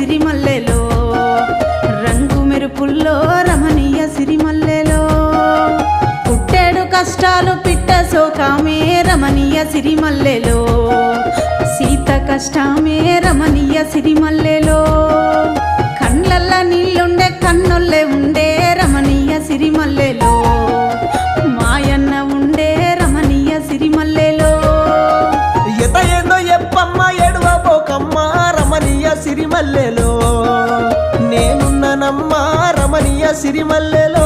సిరిమల్లెలో రంగు మెరుపుల్లో రమణీయ సిరిమల్లెలో పుట్టేడు కష్టాలు పిట్ట శోకమే రమణీయ సిరిమల్లెలో సీత కష్టమే రమణీయ సిరిమల్లెలో కండ్లల్ల నీళ్ళుండే కన్నుల్లే ఉండే రమణీయ సిరిమల్లెలో మాయన్న ఉండే రమణీయ సిరిమల్లెలో ఎత ఏందో ఎప్పమ్మ ఎడువబోకమ్మ రమణీయ సిరిమల్లెలో నేనున్ననమ్మ రమణీయ సిరిమల్లెలో